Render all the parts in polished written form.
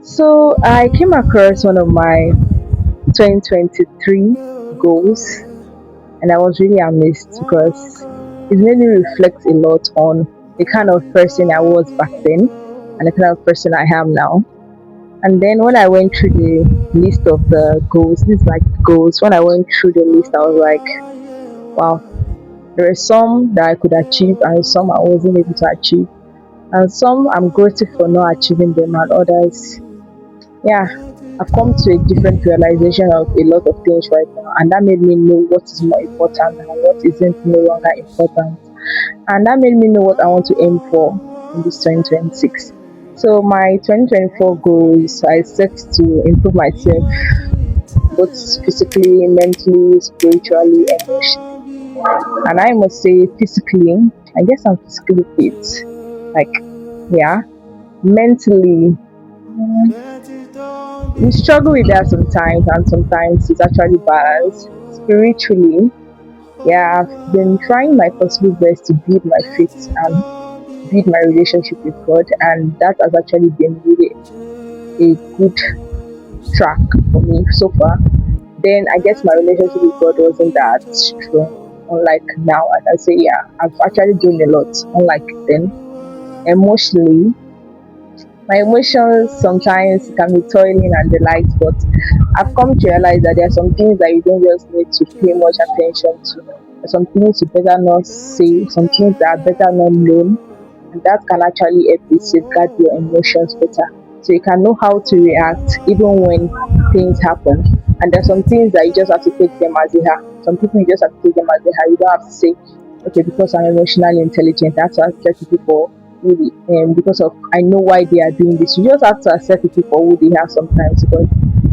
So I came across one of my 2023 goals, and I was really amazed because it made me reflect a lot on the kind of person I was back then and the kind of person I am now. And then when I went through the list of the goals, this is like goals. When I went through the list, I was like, wow, there are some that I could achieve and some I wasn't able to achieve. And some I'm grateful for not achieving them, and others, yeah, I've come to a different realization of a lot of things right now, and that made me know what is more important and what isn't no longer important, and that made me know what I want to aim for in this 2026. So my 2024 goals I set to improve myself both physically, mentally, spiritually, emotionally. And I must say, physically, I guess I'm physically fit. Like, yeah, mentally, we struggle with that sometimes, and sometimes it's actually balanced. Spiritually, yeah, I've been trying my possible best to build my faith and build my relationship with God, and that has actually been really a good track for me so far. Then I guess my relationship with God wasn't that strong. Unlike now, I can say, yeah, I've actually gained a lot. Unlike then, emotionally, my emotions sometimes can be toiling and the likes, but I've come to realize that there are some things that you don't just need to pay much attention to. There's some things you better not say, some things that are better not known, and that can actually help you safeguard your emotions better. So you can know how to react even when things happen. And there's some things that you just have to take them as they are. Some people you just have to take them as they are. You don't have to say, okay, because I'm emotionally intelligent, that's why I accept people for really because of I know why they are doing this. You just have to accept people for who they are sometimes because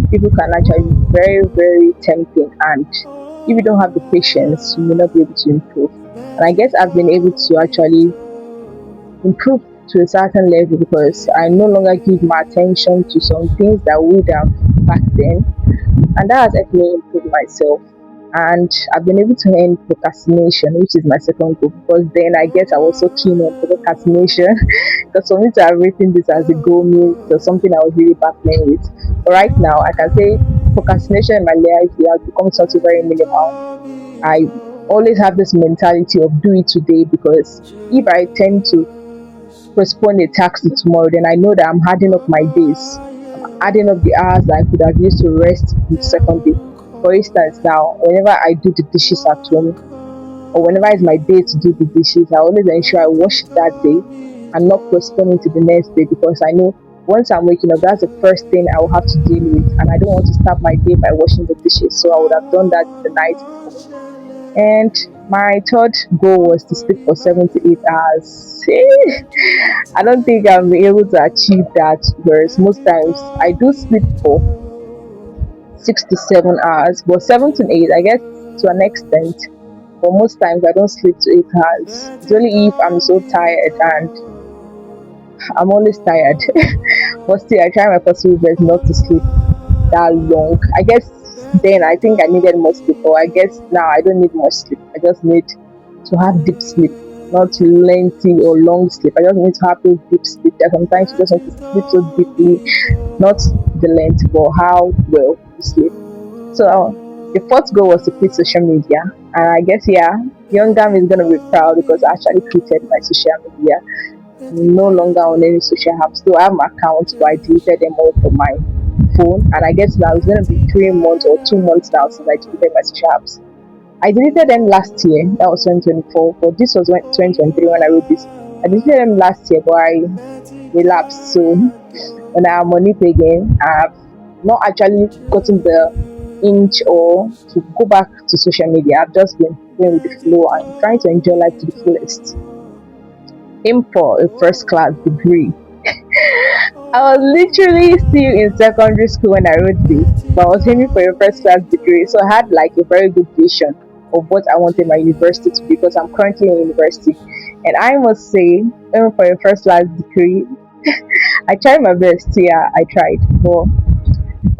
people can actually be very, very tempting, and if you don't have the patience, you will not be able to improve. And I guess I've been able to actually improve to a certain level because I no longer give my attention to some things that would have back then, and that has helped me improve myself. And I've been able to end procrastination, which is my second goal, because then I guess I was so keen on procrastination because for me to have written this as a goal means there's something I was really battling with. But right now, I can say procrastination in my life has become something very minimal. I always have this mentality of do it today because if I tend to postpone a task to tomorrow, then I know that I'm adding up my days, adding up the hours that I could have used to rest the second day. For instance, now, whenever I do the dishes at home, or whenever it's my day to do the dishes, I always ensure I wash it that day and not postpone it to the next day because I know once I'm waking up, that's the first thing I will have to deal with. And I don't want to start my day by washing the dishes. So I would have done that the night before. And my third goal was to sleep for 7 to 8 hours. I don't think I'll be able to achieve that because most times I do sleep for 6 to 7 hours, but 7 to 8, I guess, to an extent. But most times I don't sleep to 8 hours. It's only if I'm so tired, and I'm always tired. But still, I try my possible best not to sleep that long. I guess then I think I needed more sleep, or I guess now I don't need much sleep. I just need to have deep sleep, not lengthy or long sleep. I just need to have those deep sleep. That sometimes you just want to sleep so deeply, not the length, but how well you sleep. So the fourth goal was to quit social media, and I guess yeah, younger me is gonna be proud because I actually quitted my social media. No longer on any social apps. Still, I have my accounts, but I deleted them all from my phone. And I guess now it's gonna be 3 months or 2 months now since I deleted my social apps. I deleted them last year. That was 2024, but this was 2023 when I wrote this. I deleted them last year, but I relapsed. So when I'm on it again, I've not actually gotten the inch or to go back to social media. I've just been going with the flow and trying to enjoy life to the fullest. Aim for a first class degree. I was literally still in secondary school when I wrote this, but I was aiming for a first class degree. So I had like a very good vision of what I wanted my university to be because I'm currently in university. And I must say, aiming for a first class degree, I tried my best. Yeah, I tried. But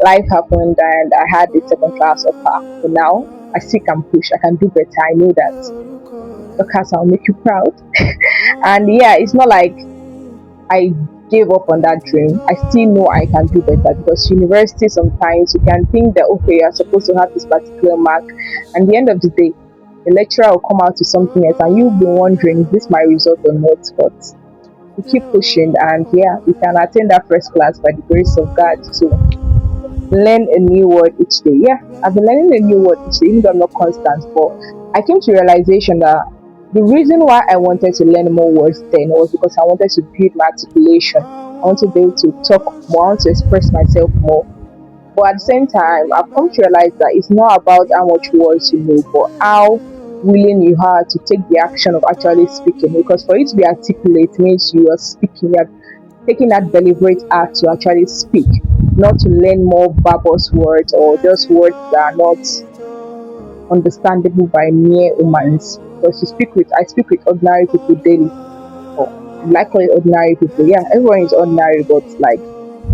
life happened and I had a second class offer. But now I still can push. I can do better. I know that because I'll make you proud. And yeah, it's not like I gave up on that dream, I still know I can do better, because university sometimes you can think that okay, you're supposed to have this particular mark, and the end of the day, the lecturer will come out to something else, and you'll be wondering, is this my result or not? But we keep pushing, and yeah, we can attain that first class by the grace of God. So learn a new word each day. Yeah, I've been learning a new word each day, even though I'm not constant. But I came to realization that the reason why I wanted to learn more words then was because I wanted to build my articulation. I want to be able to talk more, I want to express myself more. But at the same time, I've come to realize that it's not about how much words you know, but how willing you are to take the action of actually speaking. Because for you to be articulate means you are speaking, you are taking that deliberate act to actually speak, not to learn more verbose words or just words that are not understandable by mere humans. Because I speak with ordinary people daily. Or like call it ordinary people. Yeah, everyone is ordinary, but like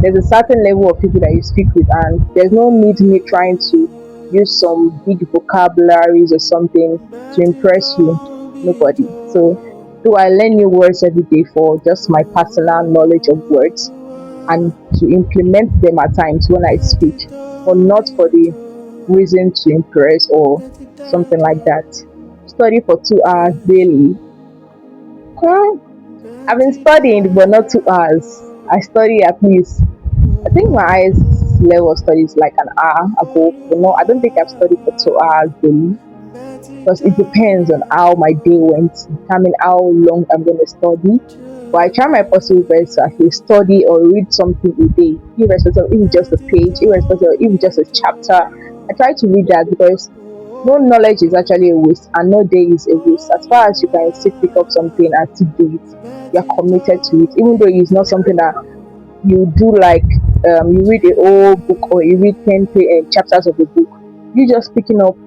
there's a certain level of people that you speak with, and there's no need me trying to use some big vocabularies or something to impress you. Nobody. So do I learn new words every day for just my personal knowledge of words and to implement them at times when I speak, but not for the reason to impress or something like that. Study for 2 hours daily. Hmm, I've been studying, but not 2 hours. I study at least, I think my highest level of study is like an hour above. But no, I don't think I've studied for 2 hours daily, because it depends on how my day went, determine how long I'm going to study. But I try my possible best to actually study or read something a day, irrespective of if it's just a page, irrespective of if it's just a chapter. I try to read that, because no knowledge is actually a waste, and no day is a waste. As far as you can still pick up something and still do it, you're committed to it, even though it's not something that you do like you read a whole book or you read 10 chapters of a book. You just picking up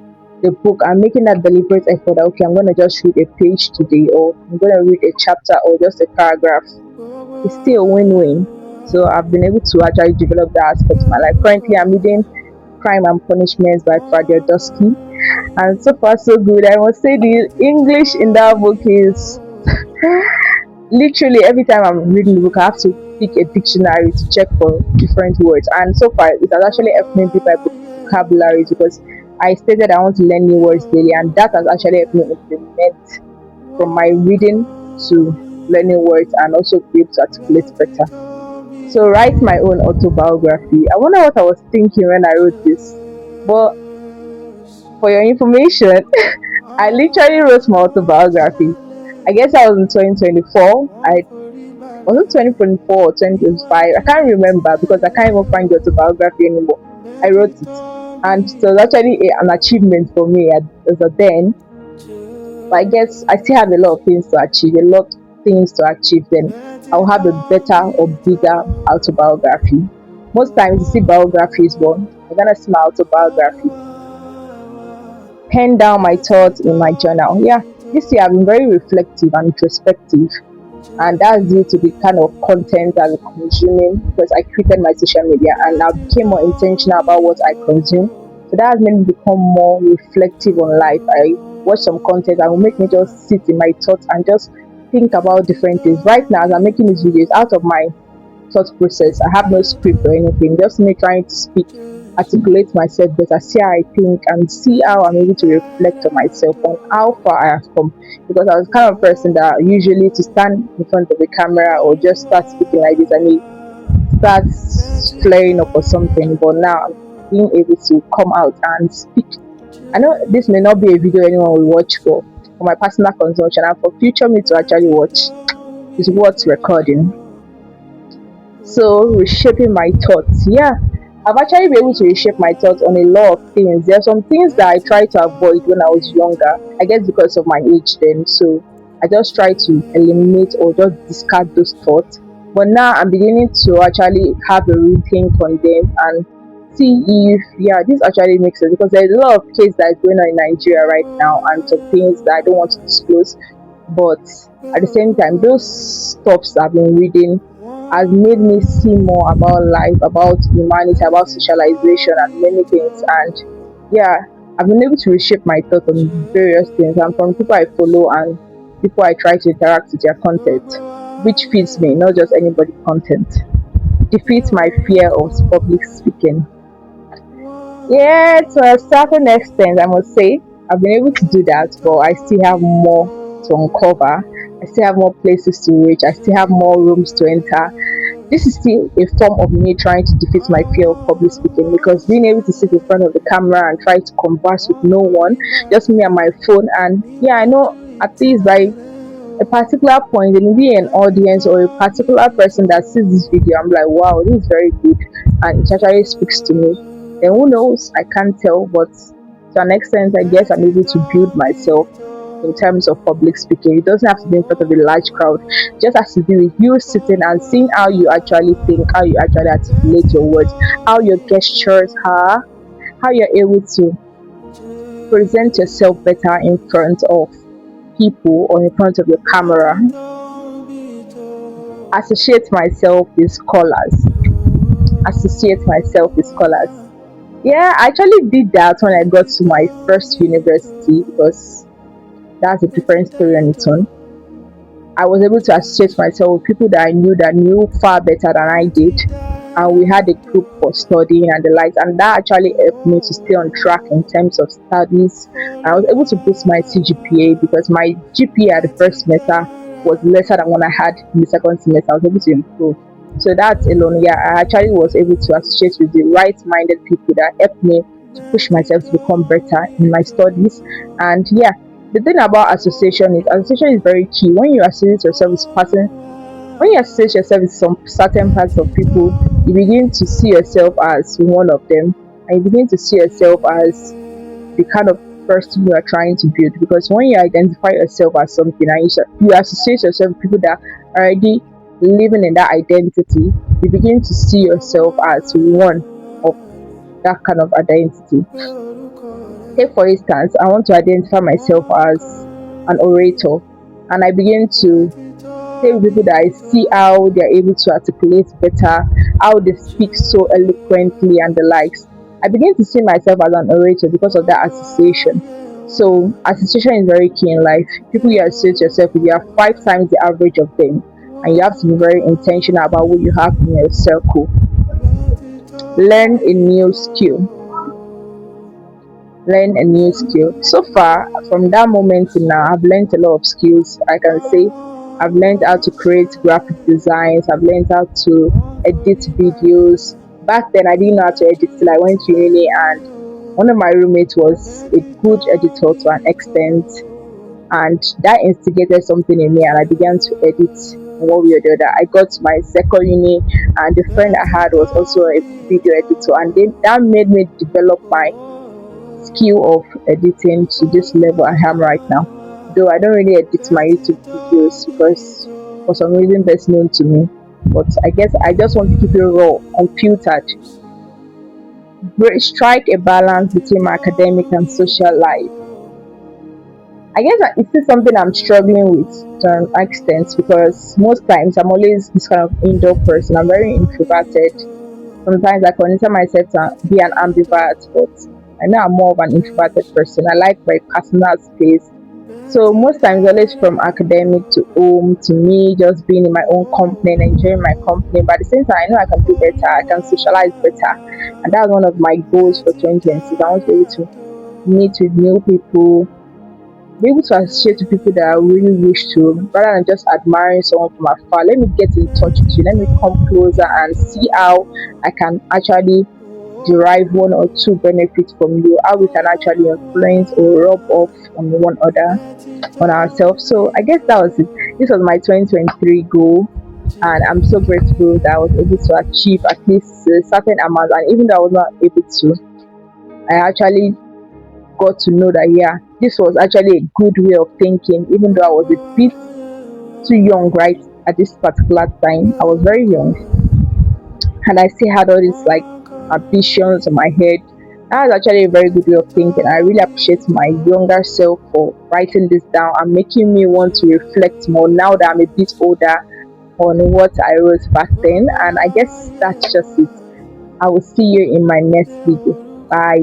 the book and making that deliberate effort that okay, I'm going to just read a page today, or I'm going to read a chapter or just a paragraph. It's still a win-win. So I've been able to actually develop that aspect of my life. Currently, I'm reading Crime and Punishments by Fradia Dusky, and so far so good. I must say the English in that book is literally every time I'm reading the book, I have to pick a dictionary to check for different words. And so far, it has actually helped me build my vocabularies, because I stated I want to learn new words daily, and that has actually helped me implement from my reading to learning words and also be able to articulate better. So, write my own autobiography. I wonder what I was thinking when I wrote this. But for your information, I literally wrote my autobiography. I guess I was in 2024. I was it 2024 or 2025? I can't remember, because I can't even find the autobiography anymore. I wrote it, and so it was actually an achievement for me as a then. But I guess I still have a lot of things to achieve, a lot of things to achieve. Then I'll have a better or bigger autobiography. Most times you see biographies, but I'm gonna see my autobiography. Pen down my thoughts in my journal. Yeah, this year I've been very reflective and introspective, and that's due to the kind of content I'm consuming, because I created my social media and I became more intentional about what I consume. So that has made me become more reflective on life. I watch some content that will make me just sit in my thoughts and just think about different things. Right now, as I'm making these videos, out of my thought process, I have no script or anything, just me trying to speak, articulate myself better, see how I think, and see how I'm able to reflect on myself on how far I have come. Because I was kind of person that usually to stand in front of the camera or just start speaking like this and it starts flaring up or something. But now I'm being able to come out and speak. I know this may not be a video anyone will watch for my personal consumption, and for future me to actually watch is worth recording. So reshaping my thoughts. Yeah, I've actually been able to reshape my thoughts on a lot of things. There are some things that I tried to avoid when I was younger. I guess because of my age then. So I just try to eliminate or just discard those thoughts. But now I'm beginning to actually have a rethink on them and see if yeah this actually makes sense, because there's a lot of case that is going on in Nigeria right now and some things that I don't want to disclose. But at the same time, those stuffs I've been reading has made me see more about life, about humanity, about socialization, and many things. And yeah, I've been able to reshape my thoughts on various things, and from people I follow and people I try to interact with their content. which fits me, not just anybody content. Defeats my fear of public speaking. Yeah, to a certain extent, I must say I've been able to do that, but I still have more to uncover. I still have more places to reach. I still have more rooms to enter. This is still a form of me trying to defeat my fear of public speaking, because being able to sit in front of the camera and try to converse with no one, just me and my phone, and yeah, I know at least by a particular point there will be an audience or a particular person that sees this video, I'm like, wow, this is very good, and it actually speaks to me. Then who knows, I can't tell, but to an extent I guess I'm able to build myself in terms of public speaking. It doesn't have to be in front of a large crowd. It just has to be with you sitting and seeing how you actually think, how you actually articulate your words, how your gestures are, how you're able to present yourself better in front of people or in front of your camera. Associate myself with scholars. Associate myself with scholars. Yeah, I actually did that when I got to my first university, because that's a different story on its own. I was able to associate myself with people that knew far better than I did, and we had a group for studying and the likes, and that actually helped me to stay on track in terms of studies. I was able to boost my CGPA, because my GPA at the first semester was lesser than what I had in the second semester. I was able to improve. So that alone, yeah, I actually was able to associate with the right-minded people that helped me to push myself to become better in my studies. And yeah, the thing about association is very key. When you associate yourself with person, when you associate yourself with some certain parts of people, you begin to see yourself as one of them, and you begin to see yourself as the kind of person you are trying to build. Because when you identify yourself as something and you associate yourself with people that are already living in that identity, you begin to see yourself as one of that kind of identity. Take for instance, I want to identify myself as an orator, and I begin to say with people that I see how they're able to articulate better, how they speak so eloquently and the likes. I begin to see myself as an orator because of that association. So association is very key in life. People you associate yourself with, you are 5 times the average of them, and you have to be very intentional about what you have in your circle. Learn a new skill. Learn a new skill. So far, from that moment to now, I've learned a lot of skills. I can say I've learned how to create graphic designs. I've learned how to edit videos. Back then, I didn't know how to edit till I went to uni, and one of my roommates was a good editor to an extent, and that instigated something in me, and I began to edit in one way or the other. I got to my second uni, and the friend I had was also a video editor, and then that made me develop my skill of editing to this level I am right now. Though I don't really edit my YouTube videos because for some reason best known to me. But I guess I just want to keep it raw, unfiltered. Strike a balance between my academic and social life. I guess that it's still something I'm struggling with to an extent, because most times I'm always this kind of indoor person. I'm very introverted. Sometimes I consider myself to be an ambivert, but I know I'm more of an introverted person. I like my personal space. So most times, always from academic to home to me just being in my own company and enjoying my company. But at the same time, I know I can do better. I can socialize better, and that's one of my goals for 2026. I want to be able to meet with new people, be able to associate with people that I really wish to, rather than just admiring someone from afar. Let me get in touch with you. Let me come closer and see how I can actually derive one or two benefits from you, how we can actually influence or rub off on one other, on ourselves. So I guess that was it. This was my 2023 goal, and I'm so grateful that I was able to achieve at least a certain amount. And even though I was not able to, I actually got to know that yeah, this was actually a good way of thinking, even though I was a bit too young right at this particular time. I was very young, and I still had all these like ambitions in my head. That was actually a very good way of thinking. I really appreciate my younger self for writing this down and making me want to reflect more now that I'm a bit older on what I wrote back then. And I guess that's just it. I will see you in my next video. Bye.